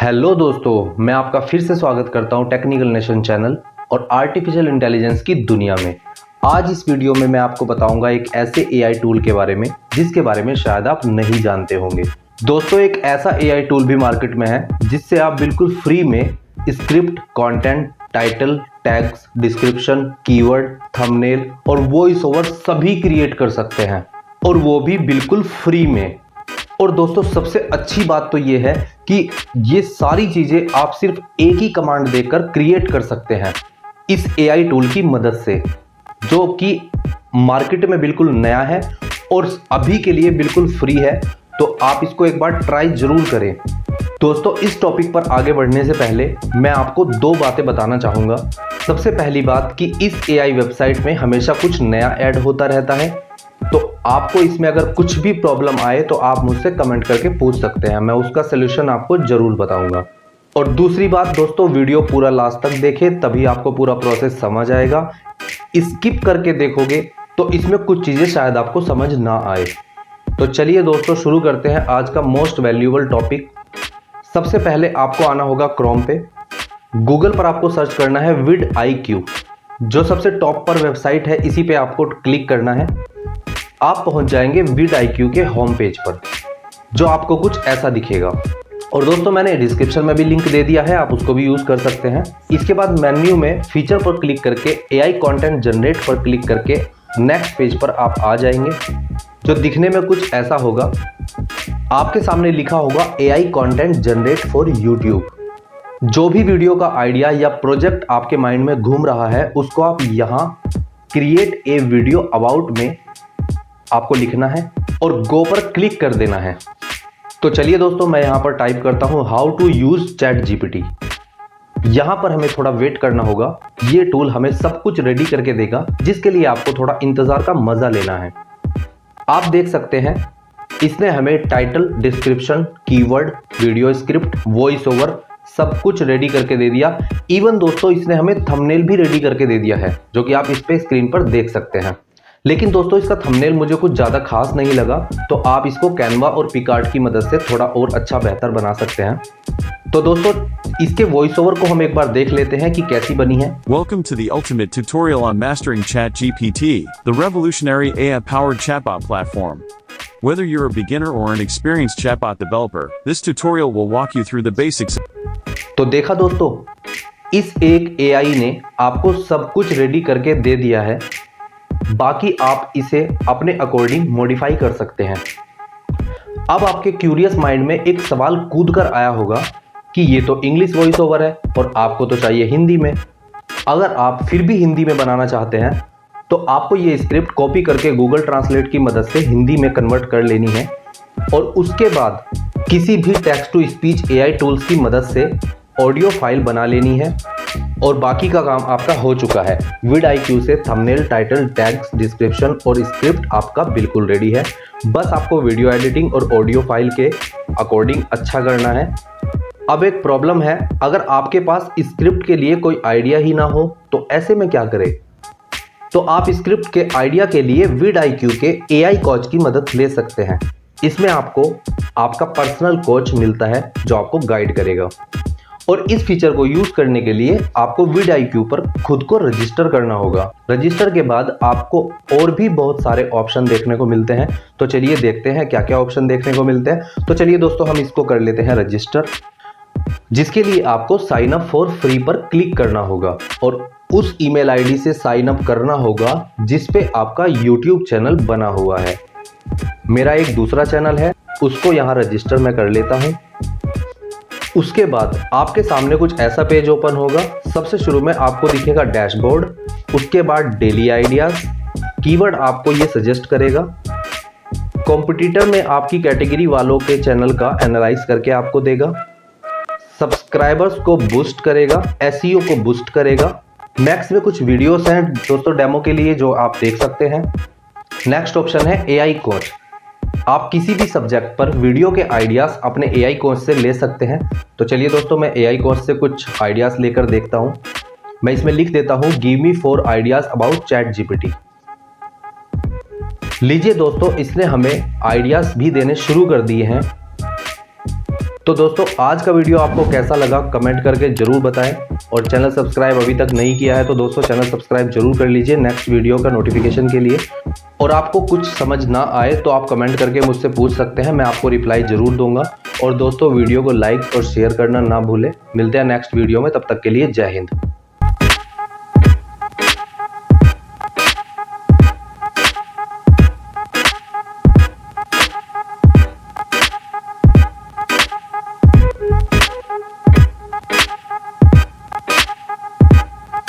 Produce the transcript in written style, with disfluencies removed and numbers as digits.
Hello दोस्तों, मैं आपका फिर से स्वागत करता हूं टेक्निकल नेशन चैनल और आर्टिफिशियल इंटेलिजेंस की दुनिया में। आज इस वीडियो में मैं आपको बताऊंगा एक ऐसे एआई टूल के बारे में जिसके बारे में शायद आप नहीं जानते होंगे। दोस्तों, एक ऐसा एआई टूल भी मार्केट में है जिससे आप बिल्कुल फ्री में script, content, title, tags, description, keyword, thumbnail और वॉइस ओवर सभी क्रिएट कर सकते हैं, और वो भी बिल्कुल फ्री में। और दोस्तों, सबसे अच्छी बात तो ये है कि ये सारी चीजें आप सिर्फ एक ही कमांड देकर क्रिएट कर सकते हैं इस एआई टूल की मदद से, जो कि मार्केट में बिल्कुल नया है और अभी के लिए बिल्कुल फ्री है। तो आप इसको एक बार ट्राई जरूर करें। दोस्तों, इस टॉपिक पर आगे बढ़ने से पहले मैं आपको दो बातें बताना चाहूंगा। सबसे पहली बात कि इस एआई वेबसाइट में हमेशा कुछ नया ऐड होता रहता है, तो आपको इसमें अगर कुछ भी प्रॉब्लम आए तो आप मुझसे कमेंट करके पूछ सकते हैं, मैं उसका सलूशन आपको जरूर बताऊंगा। और दूसरी बात दोस्तों, वीडियो पूरा लास्ट तक देखें, तभी आपको पूरा प्रोसेस समझ आएगा। स्किप करके देखोगे तो इसमें कुछ चीजें शायद आपको समझ ना आए। तो चलिए दोस्तों, शुरू करते हैं आज का मोस्ट वैल्यूएबल टॉपिक। सबसे पहले आपको आना होगा क्रोम पे। गूगल पर आपको सर्च करना है vidIQ, जो सबसे टॉप पर वेबसाइट है, इसी पे आपको क्लिक करना है। आप पहुंच जाएंगे vidIQ के होम पेज पर, जो आपको कुछ ऐसा दिखेगा। और दोस्तों, मैंने डिस्क्रिप्शन में भी लिंक दे दिया है, आप उसको भी यूज कर सकते हैं। इसके बाद मेन्यू में फीचर पर क्लिक करके एआई कंटेंट जनरेट पर क्लिक करके नेक्स्ट पेज पर आप आ जाएंगे, जो दिखने में कुछ ऐसा होगा। आपके सामने लिखा होगा AI content generate for YouTube. जो भी वीडियो का आइडिया या प्रोजेक्ट आपके माइंड में घूम रहा है, उसको आप यहाँ क्रिएट ए वीडियो अबाउट में आपको लिखना है और गो पर क्लिक कर देना है। तो चलिए दोस्तों, मैं यहां पर टाइप करता हूं हाउ टू यूज ChatGPT। यहां पर हमें थोड़ा वेट करना होगा, ये टूल हमें सब कुछ रेडी करके देगा, जिसके लिए आपको थोड़ा इंतजार का मजा लेना है। आप देख सकते हैं इसने हमें title, description, keyword, video script, voice over सब कुछ रेडी करके दे दिया। इवन दोस्तों, इसने हमें थंबनेल भी रेडी करके दे दिया है, जो कि आप इस पे स्क्रीन पर देख सकते हैं। लेकिन दोस्तों, इसका थंबनेल मुझे कुछ ज़्यादा खास नहीं लगा, तो आप इसको कैनवा और पिकार्ट की मदद से थोड़ा और अच्छा बेहतर बना सकते हैं। तो दोस्तों, इसके वॉइस ओवर को हम एक बार देख लेते हैं कि कैसी बनी है। Welcome to the ultimate tutorial on mastering ChatGPT, the revolutionary AI-powered chatbot platform. Whether you're a beginner or an experienced chatbot developer, this tutorial will walk you through the basics. तो देखा दोस्तों, इस एक एआई ने आपको सब कुछ ready करके दे दिया है, बाकी आप इसे अपने अकॉर्डिंग मॉडिफाई कर सकते हैं। अब आपके क्यूरियस माइंड में एक सवाल कूद कर आया होगा कि ये तो इंग्लिश वॉइस ओवर है और आपको तो चाहिए हिंदी में। अगर आप फिर भी हिंदी में बनाना चाहते हैं तो आपको ये स्क्रिप्ट कॉपी करके गूगल ट्रांसलेट की मदद से हिंदी में कन्वर्ट कर लेनी है, और उसके बाद किसी भी text to speech AI tools की मदद से ऑडियो फाइल बना लेनी है, और बाकी का काम आपका हो चुका है। vidIQ से थंबनेल, टाइटल, टैग्स, डिस्क्रिप्शन और स्क्रिप्ट आपका बिल्कुल रेडी है। बस आपको वीडियो एडिटिंग और ऑडियो फाइल के अकॉर्डिंग अच्छा करना है। अब एक प्रॉब्लम है, अगर आपके पास स्क्रिप्ट के लिए कोई आइडिया ही ना हो तो ऐसे में क्या करें? तो आप स्क्रिप्ट के आइडिया के लिए vidIQ के एआई कोच की मदद ले सकते हैं। इसमें आपको आपका पर्सनल कोच मिलता है, जो आपको गाइड करेगा। और इस फीचर को यूज करने के लिए आपको vidIQ पर खुद को रजिस्टर करना होगा। रजिस्टर के बाद आपको और भी बहुत सारे ऑप्शन देखने को मिलते हैं। तो चलिए देखते हैं क्या क्या ऑप्शन देखने को मिलते हैं। तो चलिए दोस्तों, हम इसको कर लेते हैं रजिस्टर, जिसके लिए आपको साइन अप फॉर फ्री पर क्लिक करना होगा और उस ईमेल आईडी से साइन अप करना होगा जिस पे आपका यूट्यूब चैनल बना हुआ है। मेरा एक दूसरा चैनल है, उसको यहाँ रजिस्टर में कर लेता हूँ। उसके बाद आपके सामने कुछ ऐसा पेज ओपन होगा। सबसे शुरू में आपको दिखेगा डैशबोर्ड, उसके बाद डेली आइडियाज, कीवर्ड आपको ये सजेस्ट करेगा। कॉम्पिटिटर में आपकी कैटेगरी वालों के चैनल का एनालाइज करके आपको देगा। सब्सक्राइबर्स को बूस्ट करेगा, एसईओ को बूस्ट करेगा। नेक्स्ट में कुछ वीडियोस हैं दोस्तों डेमो के लिए, जो आप देख सकते हैं। नेक्स्ट ऑप्शन है एआई कोच। आप किसी भी सब्जेक्ट पर वीडियो के आइडियाज अपने एआई कोच से ले सकते हैं। तो चलिए दोस्तों, मैं एआई कोच से कुछ आइडियाज लेकर देखता हूं। मैं इसमें लिख देता हूं give me 4 ideas about ChatGPT। लीजिए दोस्तों, इसने हमें आइडियाज भी देने शुरू कर दिए हैं। तो दोस्तों आज का वीडियो आपको कैसा लगा कमेंट करके जरूर बताएं, और चैनल सब्सक्राइब अभी तक नहीं किया है तो दोस्तों चैनल सब्सक्राइब जरूर कर लीजिए नेक्स्ट वीडियो का नोटिफिकेशन के लिए। और आपको कुछ समझ ना आए तो आप कमेंट करके मुझसे पूछ सकते हैं, मैं आपको रिप्लाई जरूर दूंगा। और दोस्तों वीडियो को लाइक और शेयर करना ना भूलें। मिलते हैं नेक्स्ट वीडियो में, तब तक के लिए जय हिंद।